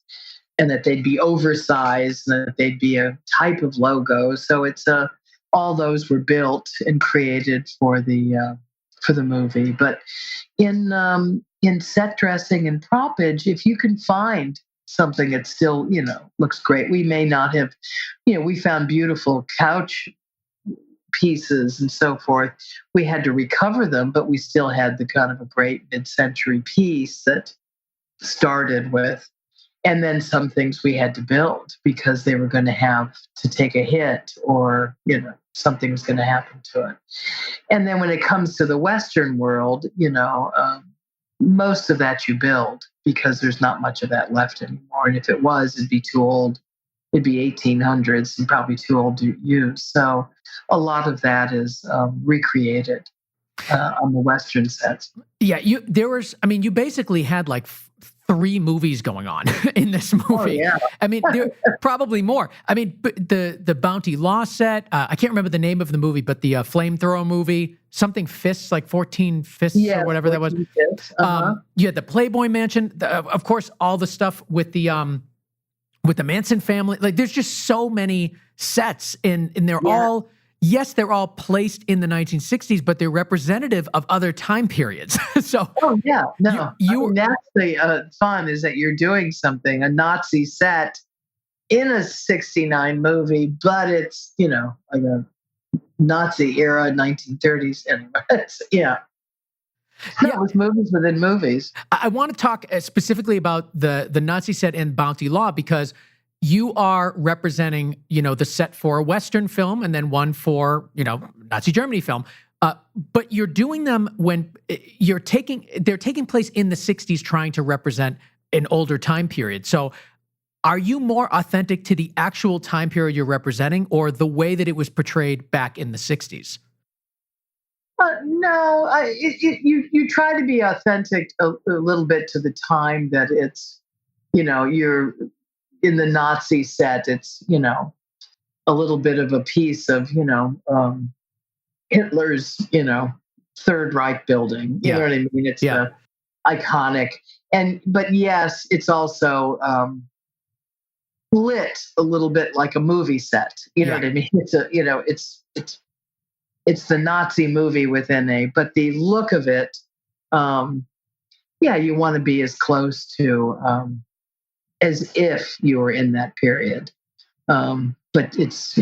and that they'd be oversized and that they'd be a type of logo. So it's all those were built and created for the for the movie. But in set dressing and propage, if you can find something that still, looks great, we may not have, we found beautiful couch pieces and so forth. We had to recover them, but we still had the kind of a great mid-century piece that started with. And then some things we had to build because they were going to have to take a hit, or, something was going to happen to it. And then when it comes to the Western world, most of that you build because there's not much of that left anymore. And if it was, it'd be too old. It'd be 1800s and probably too old to use. So a lot of that is recreated on the Western sets. Yeah, you basically had like 3 movies going on in this movie. Oh, yeah. I mean, there probably more. I mean, the Bounty Law set, I can't remember the name of the movie, but the flamethrower movie, something Fists, like 14 Fists or whatever that was. Uh-huh. You had the Playboy Mansion, of course, all the stuff with the Manson family. Like, there's just so many sets, and they're all. Yes, they're all placed in the 1960s, but they're representative of other time periods. So, that's the fun, is that you're doing something, a Nazi set in a 69 movie, but it's, like a Nazi era, 1930s. Anyway, it was movies within movies. I want to talk specifically about the Nazi set in Bounty Law, because you are representing, the set for a Western film and then one for, Nazi Germany film. But you're doing them when they're taking place in the 60s, trying to represent an older time period. So are you more authentic to the actual time period you're representing, or the way that it was portrayed back in the 60s? No, you try to be authentic a little bit to the time that it's, you're in the Nazi set. It's, a little bit of a piece of, Hitler's, Third Reich building. You know what I mean? It's iconic. But yes, it's also lit a little bit like a movie set. You know what I mean? It's it's the Nazi movie within but the look of it, you want to be as close to as if you were in that period. But it's,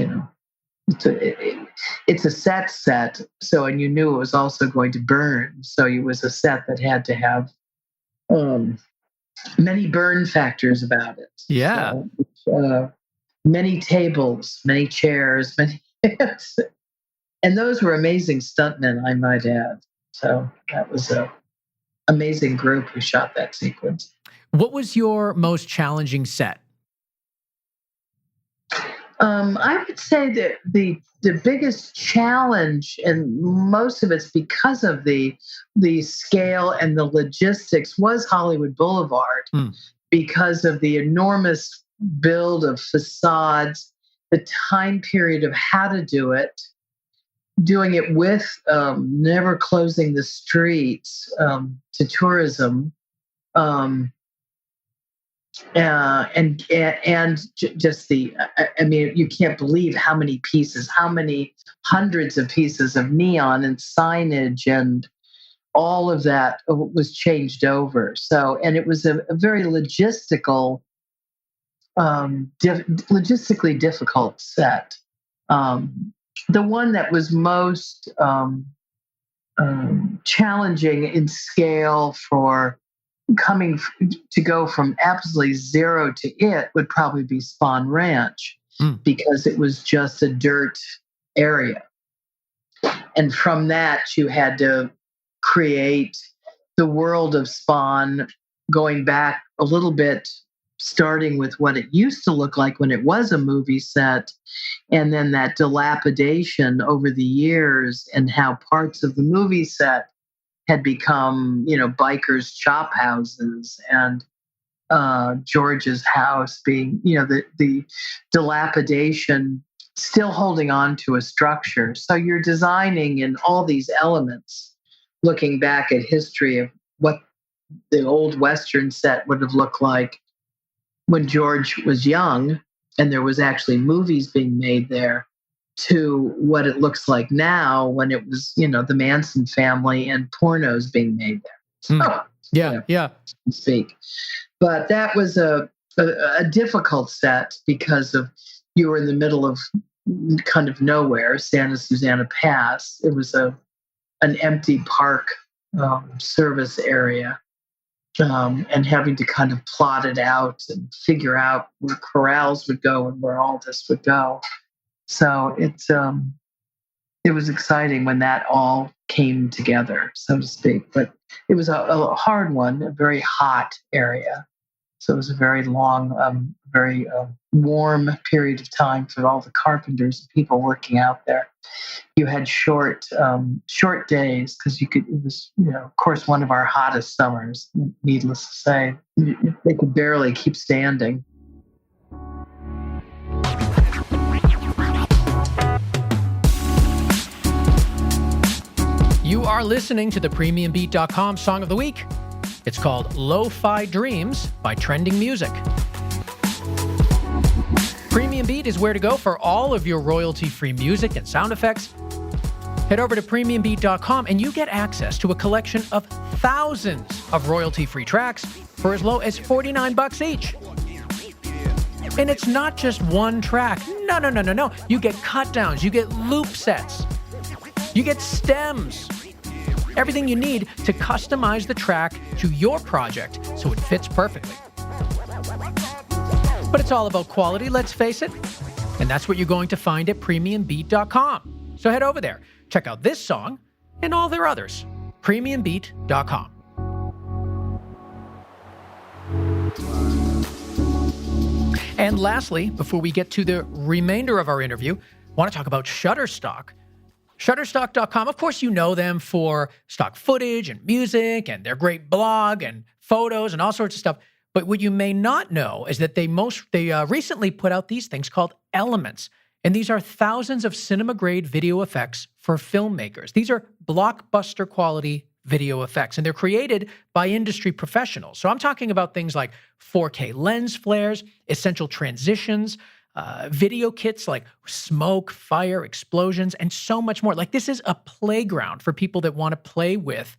it's a set. So, and you knew it was also going to burn. So it was a set that had to have many burn factors about it. Yeah. So, many tables, many chairs, and those were amazing stuntmen, I might add. So that was an amazing group who shot that sequence. What was your most challenging set? I would say that the biggest challenge, and most of it's because of the scale and the logistics, was Hollywood Boulevard, because of the enormous build of facades, the time period of how to do it, doing it with never closing the streets to tourism. And just you can't believe how many pieces, how many hundreds of pieces of neon and signage and all of that was changed over. So, and it was a very logistically difficult set. The one that was most challenging in scale for to go from absolutely zero to it would probably be Spawn Ranch, because it was just a dirt area. And from that, you had to create the world of Spawn, going back a little bit, starting with what it used to look like when it was a movie set, and then that dilapidation over the years, and how parts of the movie set had become, bikers' chop houses, and George's house being, the dilapidation, still holding on to a structure. So you're designing in all these elements, looking back at history of what the old Western set would have looked like when George was young, and there was actually movies being made there, to what it looks like now when it was, the Manson family and pornos being made there. So, Yeah. So to speak. But that was a difficult set because you were in the middle of kind of nowhere, Santa Susana Pass. It was an empty park service area, and having to kind of plot it out and figure out where corrals would go and where all this would go. So it was exciting when that all came together, so to speak. But it was a hard one, a very hot area. So it was a very long, very warm period of time for all the carpenters and people working out there. You had short days because it was, of course, one of our hottest summers, needless to say. They could barely keep standing. You are listening to the PremiumBeat.com Song of the Week. It's called Lo-Fi Dreams by Trending Music. Premium Beat is where to go for all of your royalty-free music and sound effects. Head over to PremiumBeat.com and you get access to a collection of thousands of royalty-free tracks for as low as $49 each. And it's not just one track. No. You get cut downs, you get loop sets, you get stems. Everything you need to customize the track to your project so it fits perfectly. But it's all about quality, let's face it. And that's what you're going to find at PremiumBeat.com. So head over there, check out this song and all their others. PremiumBeat.com. And lastly, before we get to the remainder of our interview, I want to talk about Shutterstock. Shutterstock.com, of course, you know them for stock footage and music and their great blog and photos and all sorts of stuff. But what you may not know is that they recently put out these things called Elements. And these are thousands of cinema-grade video effects for filmmakers. These are blockbuster quality video effects, and they're created by industry professionals. So I'm talking about things like 4K lens flares, essential transitions, video kits like smoke, fire, explosions, and so much more. Like, this is a playground for people that want to play with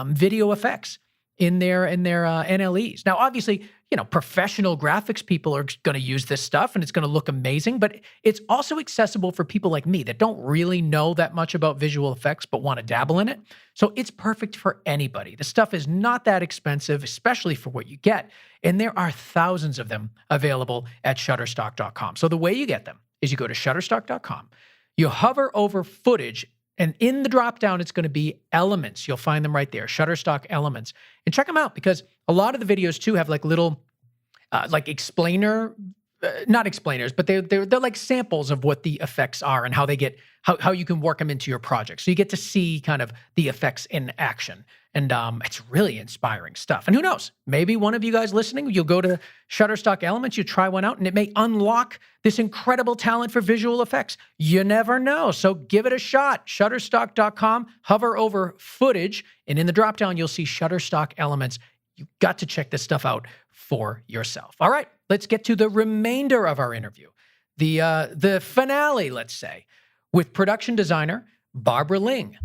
video effects in their NLEs. Now, obviously, professional graphics people are going to use this stuff and it's going to look amazing, but it's also accessible for people like me that don't really know that much about visual effects but want to dabble in it. So it's perfect for anybody. The stuff is not that expensive, especially for what you get. And there are thousands of them available at Shutterstock.com. So the way you get them is you go to Shutterstock.com, you hover over footage, and in the drop-down, it's going to be Elements. You'll find them right there, Shutterstock Elements. And check them out because a lot of the videos, too, have like little not explainers, but they're like samples of what the effects are and how you can work them into your project. So you get to see kind of the effects in action. And it's really inspiring stuff. And who knows, maybe one of you guys listening, you'll go to Shutterstock Elements, you try one out, and it may unlock this incredible talent for visual effects. You never know. So give it a shot. Shutterstock.com, hover over footage, and in the dropdown, you'll see Shutterstock Elements. You've got to check this stuff out for yourself. All right, let's get to the remainder of our interview. The finale, let's say, with production designer Barbara Ling.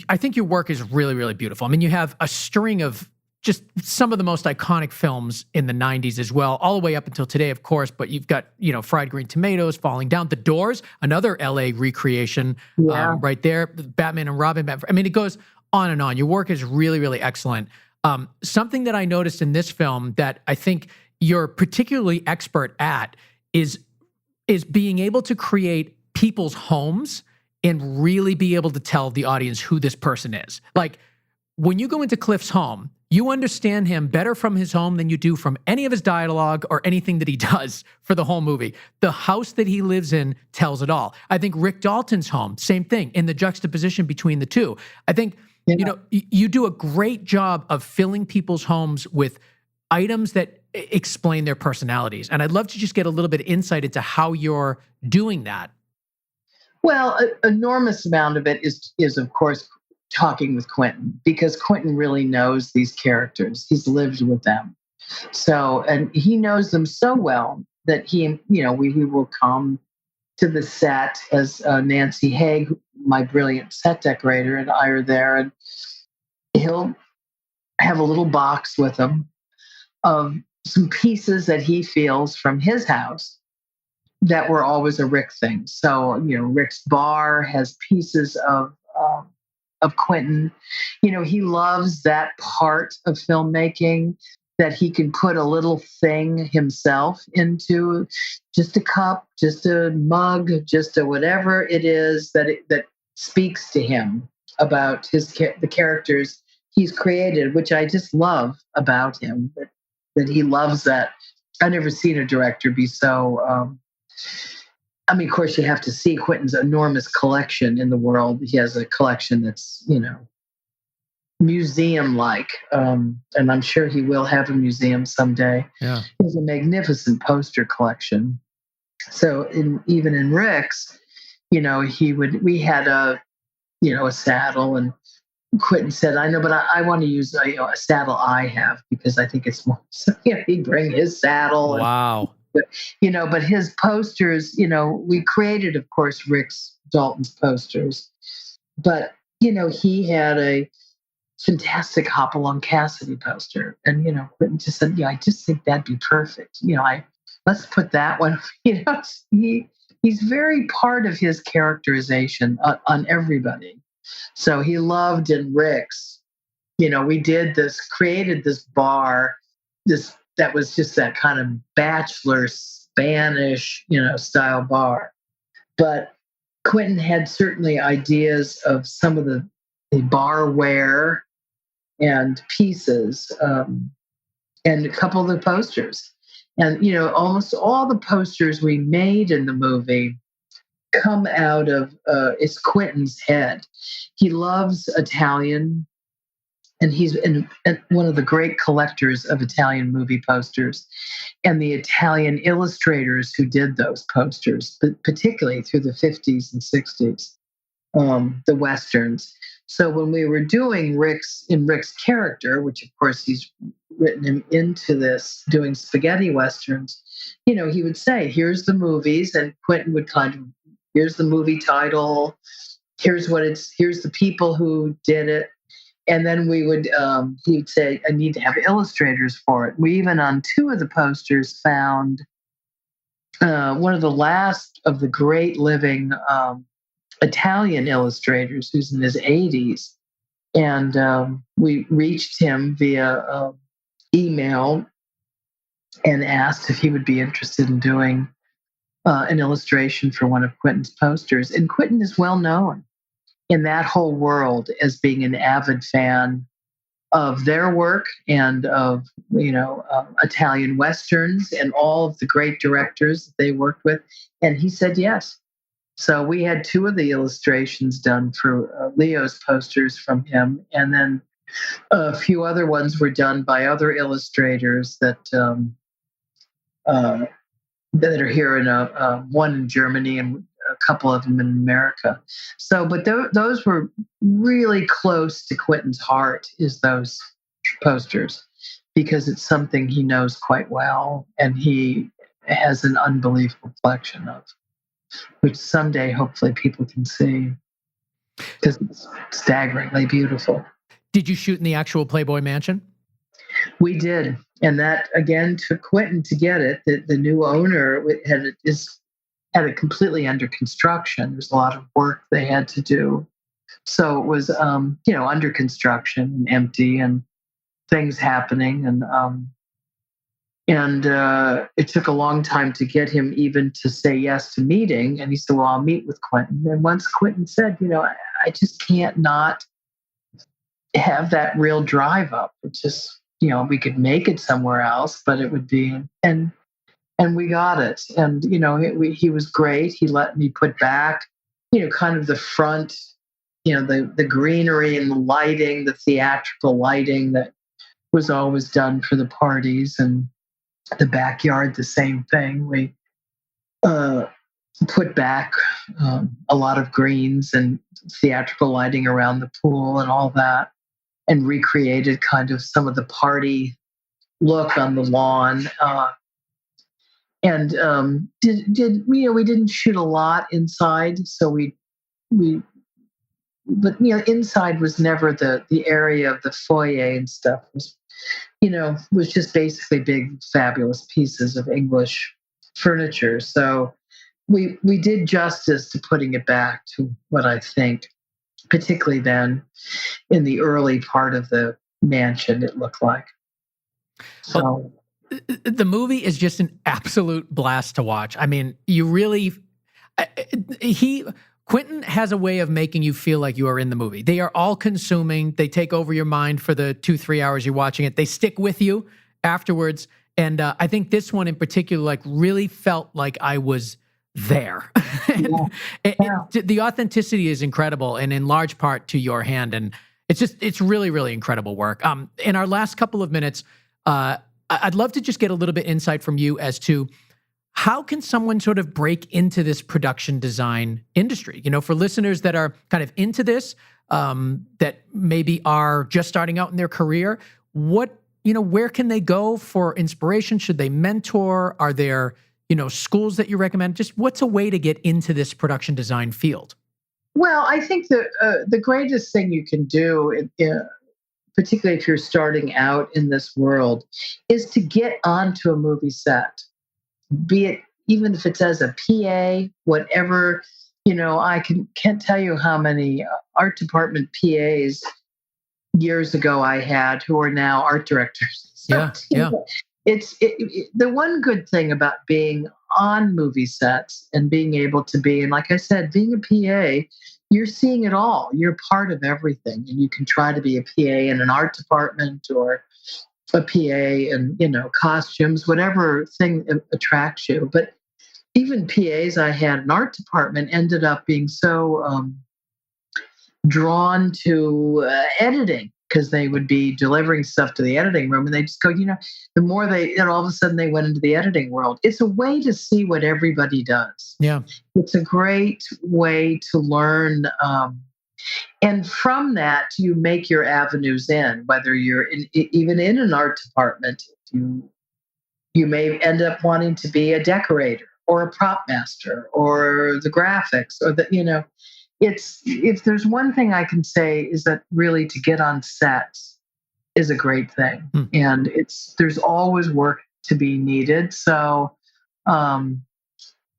I think your work is really, really beautiful. I mean, you have a string of just some of the most iconic films in the 90s as well, all the way up until today, of course, but you've got, Fried Green Tomatoes, Falling Down, The Doors, another LA recreation right there, Batman and Robin. I mean, it goes on and on. Your work is really, really excellent. Something that I noticed in this film that I think you're particularly expert at is being able to create people's homes and really be able to tell the audience who this person is. Like, when you go into Cliff's home, you understand him better from his home than you do from any of his dialogue or anything that he does for the whole movie. The house that he lives in tells it all. I think Rick Dalton's home, same thing, in the juxtaposition between the two. I think, you do a great job of filling people's homes with items that explain their personalities. And I'd love to just get a little bit of insight into how you're doing that. Well, an enormous amount of it is of course, talking with Quentin, because Quentin really knows these characters. He's lived with them. So, and he knows them so well that we will come to the set as Nancy Haig, my brilliant set decorator, and I are there, and he'll have a little box with him of some pieces that he feels from his house that were always a Rick thing. So, Rick's bar has pieces of Quentin. He loves that part of filmmaking that he can put a little thing himself into, just a cup, just a mug, just a whatever it is that speaks to him about the characters he's created, which I just love about him. That he loves that. I've never seen a director be so. Of course, you have to see Quentin's enormous collection in the world. He has a collection that's, museum-like, and I'm sure he will have a museum someday. Yeah, he has a magnificent poster collection. So, even in Rick's, we had a saddle, and Quentin said, "I know, but I want to use a saddle I have because I think it's more." So he'd bring his saddle. Wow. But his posters, we created, of course, Dalton's posters, but he had a fantastic Hopalong Cassidy poster, and Quentin just said, "Yeah, I just think that'd be perfect." Let's put that one. He's very part of his characterization on everybody. So he loved in Rick's. We created this bar, that was just that kind of bachelor Spanish, style bar. But Quentin had certainly ideas of some of the barware and pieces, and a couple of the posters. And, almost all the posters we made in the movie come out of, it's Quentin's head. He loves Italian, and he's one of the great collectors of Italian movie posters, and the Italian illustrators who did those posters, particularly through the 50s and 60s, the Westerns. So when we were doing Rick's character, which of course he's written him into this, doing spaghetti Westerns, he would say, "Here's the movies," and Quentin would here's the movie title, here's the people who did it. And then he would say, "I need to have illustrators for it." We even on two of the posters found one of the last of the great living Italian illustrators who's in his 80s. And we reached him via email and asked if he would be interested in doing an illustration for one of Quentin's posters. And Quentin is well known in that whole world as being an avid fan of their work and of Italian Westerns and all of the great directors that they worked with. And he said yes. So we had two of the illustrations done for Leo's posters from him, and then a few other ones were done by other illustrators that are here in one in Germany and a couple of them in America. So, but those were really close to Quentin's heart, is those posters, because it's something he knows quite well, and he has an unbelievable collection of, which someday hopefully people can see, because it's staggeringly beautiful. Did you shoot in the actual Playboy Mansion? We did, and that again took Quentin to get it. The new owner had it completely under construction. There's a lot of work they had to do, so it was under construction and empty and things happening, and it took a long time to get him even to say yes to meeting. And he said, "Well, I'll meet with Quentin." And once Quentin said, "I just can't not have that real drive up. It's just, we could make it somewhere else, but it would be," and we got it. And, he was great. He let me put back, kind of the front, the greenery and the lighting, the theatrical lighting that was always done for the parties, and the backyard, the same thing. We put back a lot of greens and theatrical lighting around the pool and all that, and recreated kind of some of the party look on the lawn. And we didn't shoot a lot inside, so we but inside was never the area of the foyer and stuff. Was just basically big fabulous pieces of English furniture. So we did justice to putting it back to what I think, particularly then in the early part of the mansion, it looked like. So the movie is just an absolute blast to watch. I mean, you really Quentin has a way of making you feel like you are in the movie. They are all consuming. They take over your mind for the 2-3 hours you're watching it. They stick with you afterwards. And I think this one in particular, like, really felt like I was there. The authenticity is incredible, and in large part to your hand. And it's really, really incredible work. In our last couple of minutes, I'd love to just get a little bit insight from you as to how can someone sort of break into this production design industry? For listeners that are kind of into this, that maybe are just starting out in their career, where can they go for inspiration? Should they mentor? Are there, schools that you recommend? Just what's a way to get into this production design field? Well, I think the greatest thing you can do, particularly if you're starting out in this world, is to get onto a movie set. Be it even if it's as a PA, whatever, I can't tell you how many art department PAs years ago I had who are now art directors. So, It's the one good thing about being on movie sets and being able to be, and like I said, being a PA, you're seeing it all. You're part of everything, and you can try to be a PA in an art department or a PA and, costumes, whatever thing attracts you. But even PAs I had in art department ended up being so drawn to editing, because they would be delivering stuff to the editing room and they just go, the more all of a sudden they went into the editing world. It's a way to see what everybody does. Yeah. It's a great way to learn. And from that, you make your avenues in, whether you're even in an art department. You may end up wanting to be a decorator or a prop master or the graphics or if there's one thing I can say is that really to get on sets is a great thing. And there's always work to be needed. So, and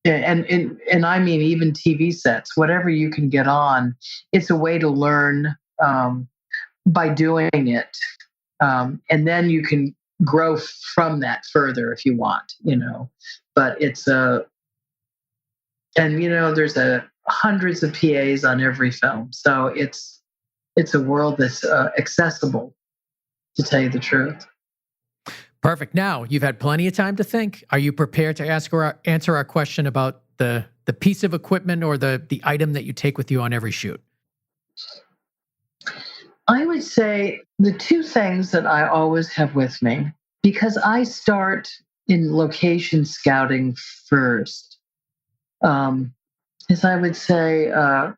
I mean, even TV sets, whatever you can get on, it's a way to learn by doing it. And then you can grow from that further if you want, but there's hundreds of PAs on every film. So it's a world that's accessible, to tell you the truth. Perfect. Now, you've had plenty of time to think. Are you prepared to answer our question about the piece of equipment or the item that you take with you on every shoot? I would say the two things that I always have with me, because I start in location scouting first, is I would say a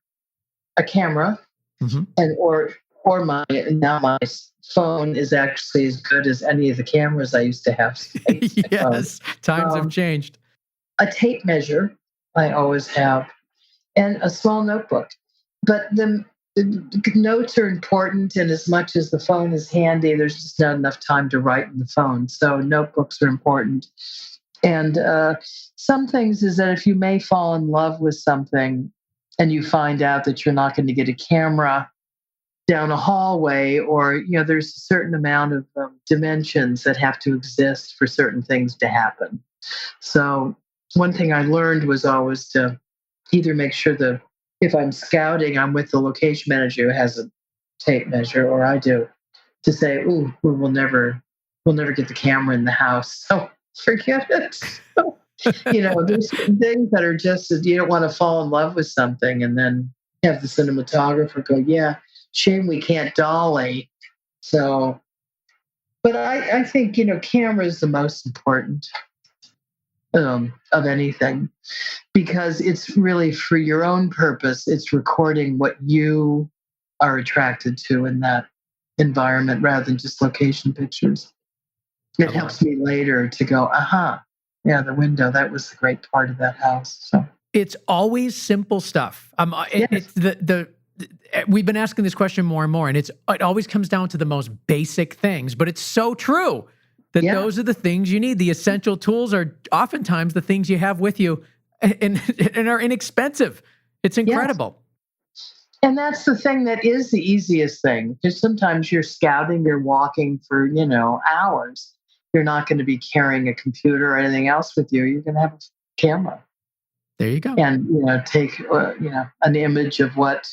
camera, and or my phone is actually as good as any of the cameras I used to have. Yes, times have changed. A tape measure I always have, and a small notebook. But the notes are important, and as much as the phone is handy, there's just not enough time to write in the phone. So notebooks are important. And some things is that if you may fall in love with something and you find out that you're not going to get a camera down a hallway, or, there's a certain amount of dimensions that have to exist for certain things to happen. So one thing I learned was always to either make sure if I'm scouting, I'm with the location manager who has a tape measure, or I do, to say, "Ooh, we'll never get the camera in the house, so forget it." There's things that are just, you don't want to fall in love with something and then have the cinematographer go, "Yeah, shame we can't dolly." So, but I think, camera is the most important of anything, because it's really for your own purpose. It's recording what you are attracted to in that environment rather than just location pictures. It helps me later to go, yeah, the window, that was the great part of that house. So it's always simple stuff. yes. It's we've been asking this question more and more, and it always comes down to the most basic things, but it's so true that those are the things you need. The essential tools are oftentimes the things you have with you and are inexpensive. It's incredible. Yes. And that's the thing that is the easiest thing. Because sometimes you're scouting, you're walking for, hours. You're not going to be carrying a computer or anything else with you. You're going to have a camera. There you go. And, take, an image of what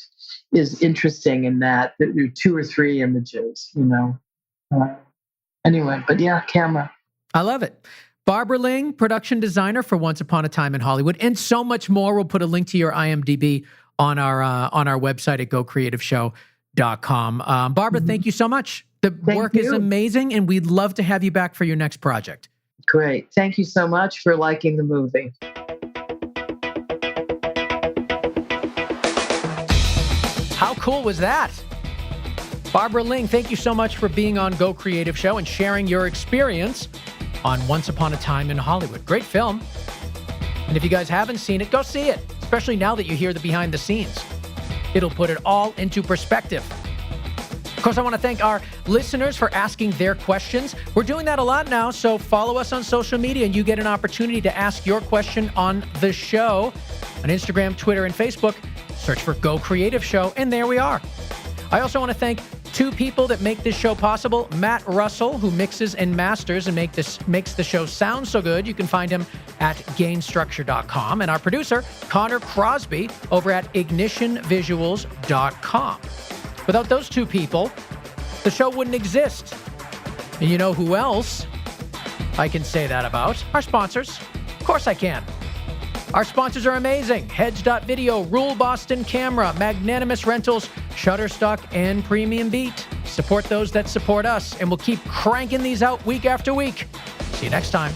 is interesting in that. There are 2 or 3 images, Anyway, but camera. I love it. Barbara Ling, production designer for Once Upon a Time in Hollywood, and so much more. We'll put a link to your IMDb on our website at gocreativeshow.com. Barbara, thank you so much. The work is amazing, and we'd love to have you back for your next project. Great. Thank you so much for liking the movie. How cool was that? Barbara Ling, thank you so much for being on Go Creative Show and sharing your experience on Once Upon a Time in Hollywood. Great film. And if you guys haven't seen it, go see it, especially now that you hear the behind the scenes. It'll put it all into perspective. Of course, I want to thank our listeners for asking their questions. We're doing that a lot now, so follow us on social media and you get an opportunity to ask your question on the show. On Instagram, Twitter, and Facebook, search for Go Creative Show, and there we are. I also want to thank 2 people that make this show possible. Matt Russell, who mixes and masters and makes the show sound so good. You can find him at gainstructure.com. And our producer, Connor Crosby, over at ignitionvisuals.com. Without those 2 people, the show wouldn't exist. And you know who else I can say that about? Our sponsors. Of course I can. Our sponsors are amazing. Hedge.video, Rule Boston Camera, Magnanimous Rentals, Shutterstock, and Premium Beat. Support those that support us, and we'll keep cranking these out week after week. See you next time.